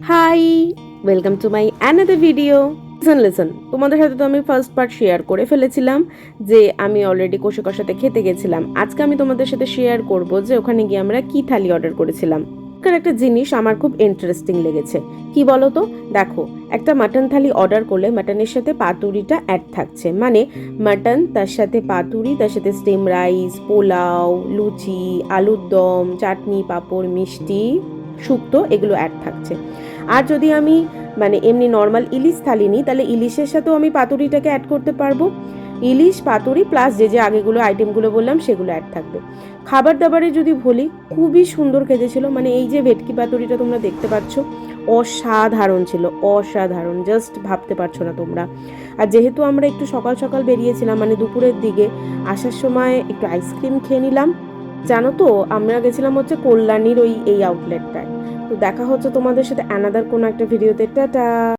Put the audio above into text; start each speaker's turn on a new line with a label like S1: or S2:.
S1: High, welcome to my another video. Listen তোমাদের সাথে তো আমি ফার্স্ট পার্ট শেয়ার করে ফেলেছিলাম যে আমি অলরেডি কষে কষাতে খেতে গেছিলাম। আজকে আমি তোমাদের সাথে শেয়ার করব যে ওখানে গিয়ে আমরা কি থালি অর্ডার করেছিলাম। একটা জিনিস আমার খুব ইন্টারেস্টিং লেগেছে, কি বলো তো? দেখো, একটা মাটন থালি অর্ডার করলে মাটনের সাথে পাতুরিটা অ্যাড থাকছে, মানে মাটন তার সাথে পাতুরি, তার সাথে স্টিম রাইস, পোলাও, লুচি, আলুর দম, চাটনি, পাঁপড়, মিষ্টি, শুক্তো, এগুলো অ্যাড থাকছে। আর যদি আমি মানে এমনি নর্মাল ইলিশ থালি নিই, তাহলে ইলিশের সাথেও আমি পাতুরিটাকে অ্যাড করতে পারবো। ইলিশ, পাতুরি প্লাস যে যে আগেগুলো আইটেমগুলো বললাম সেগুলো অ্যাড থাকবে। খাবার দাবারে যদি বলি, খুবই সুন্দর খেতে ছিল। মানে এই যে ভেটকি পাতুরিটা তোমরা দেখতে পাচ্ছ, অসাধারণ ছিল, অসাধারণ, জাস্ট ভাবতে পারছো না তোমরা। আর যেহেতু আমরা একটু সকাল সকাল বেরিয়েছিলাম, মানে দুপুরের দিকে, আসার সময় একটু আইসক্রিম খেয়ে নিলাম। জানো তো, আমরা গেছিলাম হচ্ছে কল্যাণীর এই আউটলেটটায়। তো দেখা হচ্ছে তোমাদের সাথে অ্যানাদার কোনো একটা ভিডিওতে। টাটা।